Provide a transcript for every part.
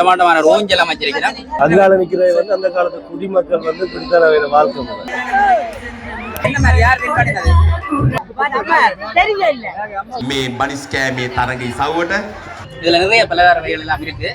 பிரமாண்டமான ஊஞ்சல் அமைச்சிருக்கிறேன். அதனால நிற்கிறது வந்து அந்த காலத்து குடிமக்கள் வந்து பிடித்தான வாழ்க்கை முறை. இதுல நிறைய பலகார வகைகள் எல்லாம் இருக்கு.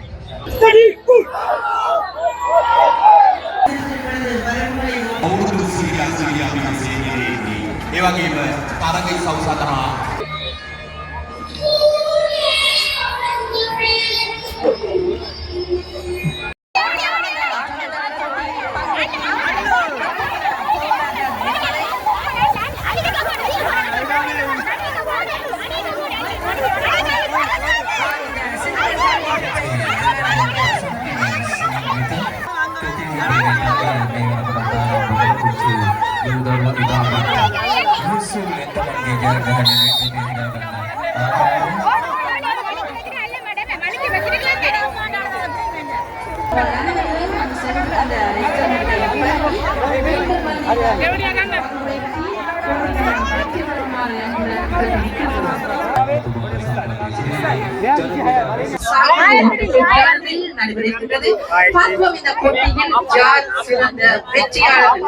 நடைபெறுகின்றது. பார்ப்போம் இந்த போட்டியில் யார் சிறந்த வெற்றியாளர்.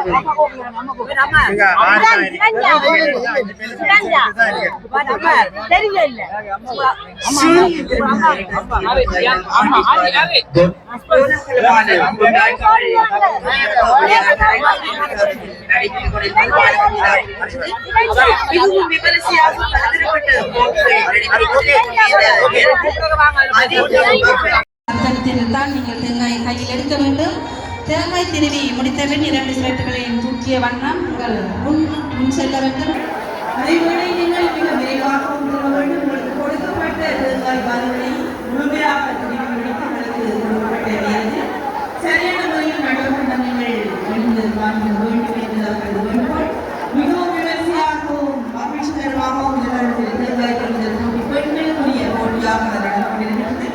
மிகவும் விமரிசையாக பலதரப்பட்ட தான் நீங்கள் தேங்காயை கையில் எடுக்க வேண்டும். தேங்காய் திருவி முடித்தபின் 2 சிரட்டுகளையும் தூக்கிய வண்ணம் உங்கள் முன் செல்ல வேண்டும். அதேவேளை நீங்கள் மிக விரைவாக வேண்டும். உங்களுக்கு கொடுக்கப்பட்ட தேங்காய் பால்களை முழுமையாக திருவி முடித்து உங்களுக்கு கொடுக்கப்பட்ட நேரத்தில் சரியான முறையில் நடவடிக்கை நீங்கள் எழுந்து வாங்க வேண்டும் என்று அவர்கள் வேண்டுகோள். மிகவும் விமரிசையாகவும் மகிழ்ச்சிகரமாகவும் இந்த காலத்தில் தேங்காய் கொள்ளுதல் போட்டி பெண்களுக்குரிய போட்டியாக நடந்து கொண்டிருக்கிறது.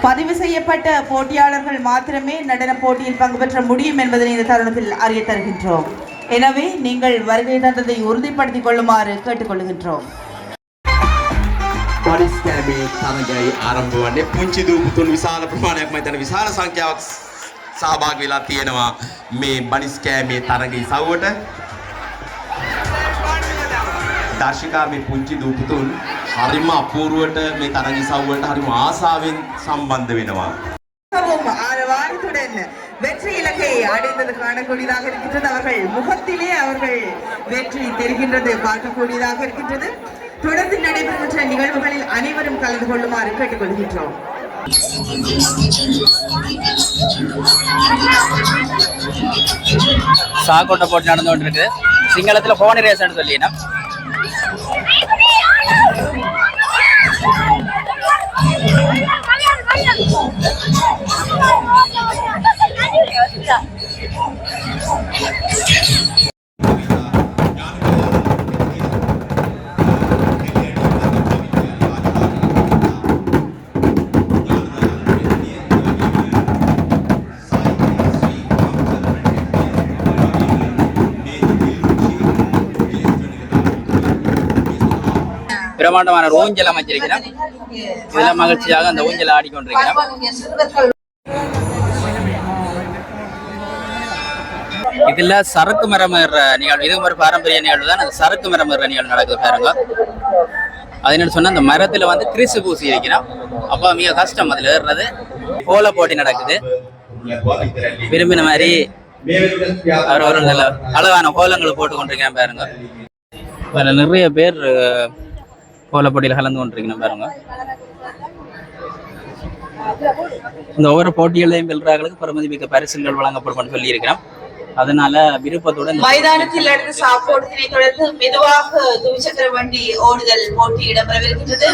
பதிவு செய்யப்பட்ட போட்டியாளர்கள் மாத்திரமே நடன போட்டியில் பங்கு பெற்ற முடியும் என்பதனை இந்த தருணத்தில் அறிய தருகின்றோம். எனவே நீங்கள் வருகை தந்ததை உறுதிப்படுத்திக் கொள்ளுமாறு கேட்டுக்கொள்கின்றோம். පරිස්කෑමේ තරගයි ආරම්භ වන්නේ පුංචි දූ පුතුන් විශාල ප්‍රමාණයක් මම හිතන්නේ විශාල සංඛ්‍යාවක් සහභාගී වෙලා තියෙනවා මේ බනිස්කෑමේ තරගයේ සවුවට. දර්ශකා මේ පුංචි දූ පුතුන් හරිම අපූර්වට මේ තරගයේ සවුවට හරිම ආසාවෙන් සම්බන්ධ වෙනවා. ஆரவாரத்துடன் வெற்றி இலக்கை அடைந்தது காணக்கூடியதாக இருக்கின்றது. அவர்கள் முகத்திலே அவர்கள் வெற்றி தெரிகின்றது, பார்க்கக்கூடியதாக இருக்கின்றது. தொடர்ந்து நடைபெறுகின்ற நிகழ்வுகளில் அனைவரும் கலந்து கொள்ளுமாறு கேட்டுக்கொள்கின்றோம். சாக்கோட்டை போட்டு நடந்து கொண்டிருக்கு. சிங்களத்துல போனி ரேஸ்ன்னு சொல்லினா பிரமாண்டமான ஊஞ்சல் அமைச்சிருக்கிறேன். இதெல்லாம் மகிழ்ச்சியாக அந்த ஊஞ்சல் ஆடிக்கொண்டிருக்கிறேன். இதுல சரக்கு மரம் ஏறுற நிகழ்வு, இது ஒரு பாரம்பரிய நிகழ்வு தான். அந்த சரக்கு மரம் ஏறுற நிகழ்வு நடக்குது பாருங்க. அது என்ன சொன்னா அந்த மரத்துல வந்து கிறிசு பூசி இருக்கிறோம். அப்ப மிக கஷ்டம் அதுல ஏறுறது. கோல போட்டி நடக்குது. விரும்பின மாதிரி ஒரு நல்ல அழகான கோலங்களை போட்டு கொண்டிருக்கிறேன் பாருங்க. அதுல நிறைய பேர் கோலப்போட்டியில் கலந்து கொண்டிருக்கணும் பாருங்க. இந்த ஒவ்வொரு போட்டிகளையும் வெல்றார்களுக்கு பெருமதிமிக்க பரிசுகள் வழங்கப்படும் சொல்லி இருக்கிறோம். அதனால விருப்பத்துடன் மைதானத்தில் நடந்த சாப்போட்டினை தொடர்ந்து மெதுவாக துவிச்சக்கர வண்டி ஓடுதல் போட்டி இடம்பெறவிருக்கின்றது.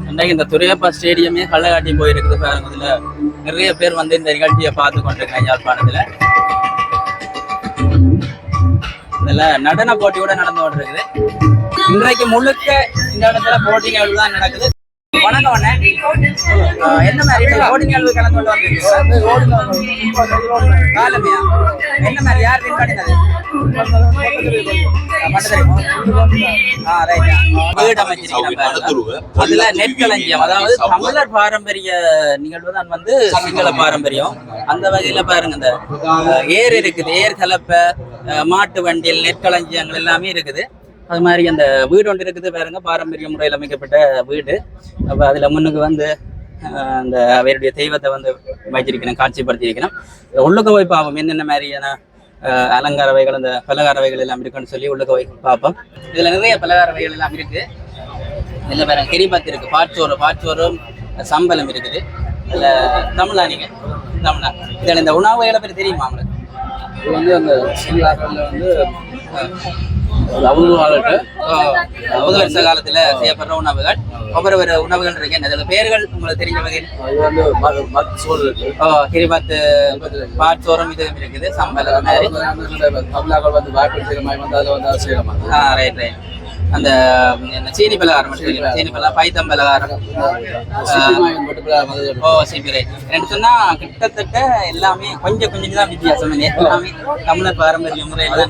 இன்றைக்கு இந்த துரையப்பா ஸ்டேடியமே கள்ளக்காட்டி போயிருக்குது பாருங்க. இதுல நிறைய பேர் வந்து இந்த நிகழ்ச்சியை பார்த்து கொண்டிருக்காங்க யாழ்ப்பாணத்துல. இதுல நடன போட்டி கூட நடந்து கொண்டிருக்குது. இன்றைக்கு முழுக்க இந்த இடத்துல போட்டிகள் தான் நடக்குது. வணக்கம் அண்ணே. என்ன மாதிரி ஓடி நிகழ்வு கலந்து கொண்டு வந்திருக்கீங்க? காலமையா என்ன மாதிரி யார் வின் பண்ணினது? வீடு அமைச்சிருக்கீங்க. அதுல நெற்களஞ்சியம், அதாவது தமிழர் பாரம்பரிய நிகழ்வு தான் வந்து சிங்கள பாரம்பரியம். அந்த வகையில பாருங்க, இந்த ஏர் இருக்குது, ஏர் கலப்பை, மாட்டு வண்டியில் நெற்களஞ்சியங்கள் எல்லாமே இருக்குது. அது மாதிரி அந்த வீடு ஒன்று இருக்குது பாருங்க, பாரம்பரிய முறையில் அமைக்கப்பட்ட வீடு. அப்போ அதில் முன்னுக்கு வந்து அந்த அவருடைய தெய்வத்தை வந்து வச்சிருக்கணும், காட்சிப்படுத்தியிருக்கணும். உள்ளுக்க போய் பார்ப்போம் என்னென்ன மாதிரியான அலங்காரவைகள், அந்த பலகாரவைகள் எல்லாம் இருக்குன்னு சொல்லி உள்ளுக்க போய் பார்ப்போம். இதில் நிறைய பலகாரவைகள் எல்லாம் இருக்குது. இதில் பாருங்க கிரிபாத்து இருக்குது, பாச்சோறும் சம்பளம் இருக்குது. இதில் தமிழா நீங்கள் தமிழா இதில் இந்த உணவுகளை பற்றி தெரியுமா உங்களுக்கு? இது வந்து அந்த சிங்களாக்களில் வந்து முதல் வருஷ காலத்துல செய்யப்படுற உணவுகள், ஒவ்வொரு உணவுகள் இருக்கு. அதில் பேர்கள் உங்களுக்கு தெரிஞ்ச வகையில் கிரிபாத்து, பாச்சோரம் இதுவும் இருக்குது, சம்பளம் தமிழாக்கள் வந்து வாய்ப்பு செய்கிற மாதிரி வந்து அதில் வந்து செய்யலாமா? ரைட். அந்த சீனி பலகாரம், சீனி பலகாரம், பைத்தம் பலகாரம், சிபிரை ரெண்டு சொன்னா கிட்டத்தட்ட எல்லாமே கொஞ்சம் தான் வித்தியாசம். எல்லாமே தமிழர் பாரம்பரிய முறையில்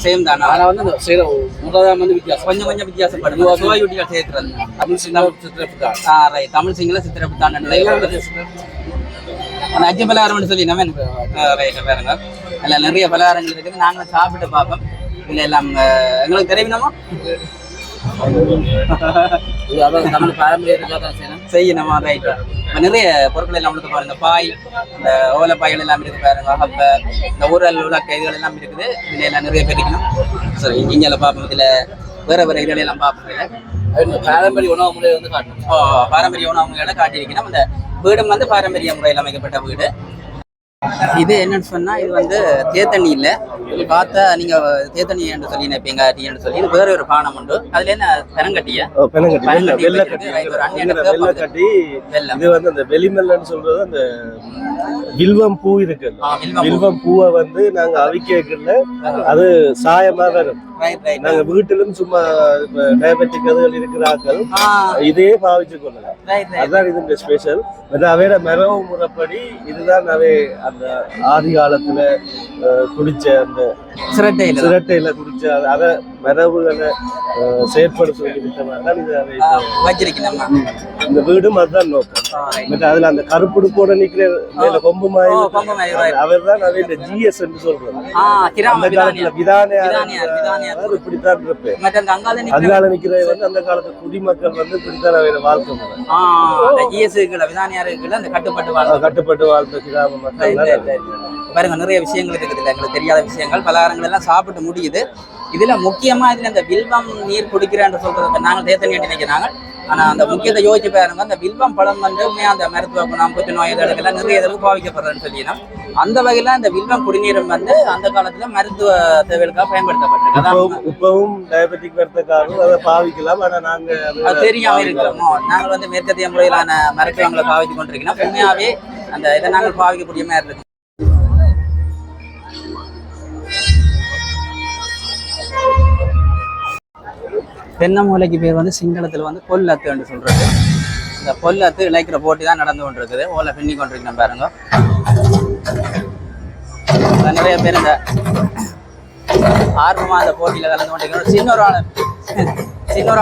சேம் தான். ஆனா வந்து முறைதான் வந்து வித்தியாசம், கொஞ்சம் வித்தியாசப்படுது. சுவையுட்டிகள் சேர்க்கிறது தமிழ் சிங்கள சித்திரப்புத்தான் அஜி பலகாரம் சொல்லி நம்ம பாருங்க. அதில் நிறைய பலகாரங்கள் இருக்குது. நாங்களும் சாப்பிட்டு பார்ப்போம். இல்லை எல்லாம் எங்களுக்கு தெரியுமா தமிழ் பாரம்பரிய செய்யணுமா? ரைட். இப்போ நிறைய பொருட்கள் எல்லாம் உங்களுக்கு பாருங்க, பாய், இந்த ஓலை பாய்கள் எல்லாம் இருக்குது பாருங்க, அப்போ இந்த ஊரல் உலக்க இதுகள் எல்லாம் இருக்குது. இதில் எல்லாம் நிறைய பேர் இருக்கணும். சரி, இங்கே பார்ப்போம். இதில் வேறு இதுகள் எல்லாம் பார்ப்போம். பாரம்பரிய உணவு முறையை வந்து காட்டணும். பாரம்பரிய உணவு முறைகளை காட்டியிருக்கணும். இந்த வீடும் வந்து பாரம்பரிய முறையில் அமைக்கப்பட்ட வீடு. இது என்னன்னு சொன்னா, இது வந்து தேத்தண்ணி இல்லை. பார்த்தா நீங்க தேத்தண்ணி என்று சொல்லி நினைப்பீங்க, டீன்னு சொல்லி. இது வேற ஒரு பானம் உண்டு. அதுல என்ன பெருங்கட்டியா? வெள்ளக்கட்டி. இது வந்து அந்த வெளிமெல்லன்னு சொல்றது அந்த வில்வம் பூ இருக்கு. வில்வம் பூவை வந்து நாங்க அவிக்கல, அது சாயமா வரும். நாங்க வீட்டிலும் சும்மா டயபெட்டிக் அதுகள் இருக்கிறார்கள் இதே பாவிச்சு கொள்ளலாம். அதுதான் இது ஸ்பெஷல். அவையோட மரபு முறைப்படி இதுதான் அவை அந்த ஆதி காலத்துல குடிச்ச அந்த சிரட்டையில குடிச்ச அதை மரபுகளை செயற்பட சொல்லி விட்ட மாதிரிதான் இது வச்சிருக்கணும். இந்த வீடும் அதுதான் நோக்கம். அதுல அந்த கருப்புடுப்போட நிக்கிற மேல கொம்பு மாதிரி அவர் தான் அவையோட ஜிஎஸ் என்று சொல்றது. அந்த காலத்துல விதானியா இப்படித்தான் இருப்பேன். அதனால நிக்கிறது வந்து அந்த காலத்து குடிமக்கள் வந்து இப்படித்தான் அவையோட வாழ்க்கை முறை. அந்த கட்டுப்பட்டு வாழ்ந்த கிராம மக்கள் பாருங்க, நிறைய விஷயங்கள் இருக்குது. எங்களுக்கு தெரியாத விஷயங்கள், பலகாரங்கள் எல்லாம் சாப்பிட்டு முடியுது. இதுல முக்கியமா இதுல இந்த வில்வம் நீர் குடிக்கிறேன்னு சொல்றது நாங்கள் தேத்தண்ணி நினைக்கிறாங்க. ஆனா அந்த முக்கியத்தை யோசிச்சு பாருங்க, அந்த வில்வம் பழம் வந்து அந்த மருத்துவ குணம், புற்றுநோய் இதெல்லாம் நிறைய இதற்கு பாவிக்கப்படுறதுன்னு சொல்லினா, அந்த வகையில அந்த வில்வம் குடிநீரும் வந்து அந்த காலத்துல மருத்துவ தேவைகளுக்காக பயன்படுத்தப்பட்டிருக்கு. இப்பவும் டயபெட்டிக் வரதுக்காக அதை பாவிக்கலாம். ஆனா நாங்க அது தெரியாம இருக்கிறோமோ, நாங்கள் வந்து மேற்கத்திய முறையிலான மருத்துவங்களை பாவித்து கொண்டிருக்கோம். உண்மையாவே அந்த இதை நாங்கள் பாவிக்கக்கூடிய மாதிரி இருக்கு. தென்னமூலைக்கு பேர் வந்து சிங்களத்தில் வந்து கொல்லத்து என்று சொல்றது. இந்த கொல்லத்து இழைக்கிற போட்டி தான் நடந்து கொண்டிருக்குது. ஓலை பின்னி கொண்டிருக்கணும் பாருங்க. நிறைய பேர் இந்த ஆர்வமா அந்த போட்டியில கலந்து கொண்டிருக்கணும். சின்னொரு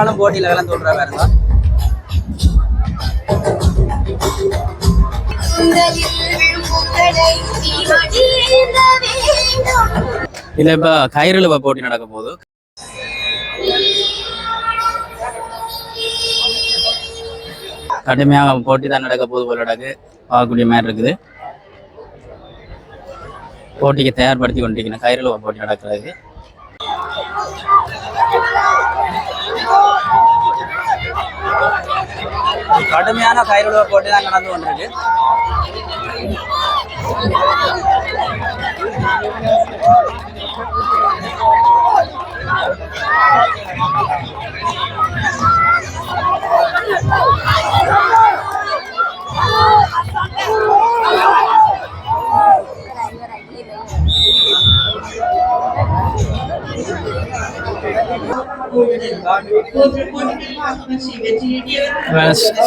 ஆளும் போட்டியில கலந்து கொள்ற பாருங்க. இல்ல இப்ப கயிறுழுவ போட்டி நடக்க போகுது. கடுமையாக போட்டி தான் நடக்க போது போல பார்க்கக்கூடிய மாதிரி இருக்குது. போட்டிக்கு தயார்படுத்தி கொண்டிருக்கணும். கயிறுழுவ போட்டி நடக்கிறது. கடுமையான கயிறுழுவ போட்டி தான் நடந்து கொண்டிருக்கு.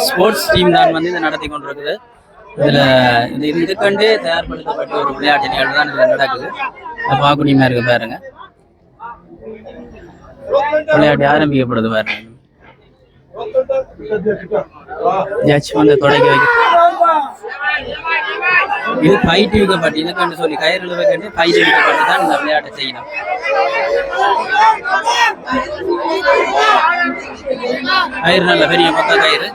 ஸ்போர்ட்ஸ் டீம் தான் வந்து இதை நடத்தி கொண்டிருக்குது. இதுக்கண்டே தயார்படுத்தப்பட்ட ஒரு விளையாட்டு நிகழ்வு தான் இதில் நடக்குது. பார்க்கக்கூடியமா இருக்கு பாருங்க. விளையாட்டு ஆரம்பிக்கப்படுது பாருங்க. ஜட்ஜ் வந்து தொடங்கி வைக்க இது ஃபைட் இழுக்கப்பட்டு இதுக்கண்டு சொல்லி கயிறு இழுக்கப்பட்டு ஃபைட் இழுக்கப்பட்டு தான் இந்த விளையாட்டை செய்யணும். கயிறு நல்ல பெரிய மொத்த கயிறு.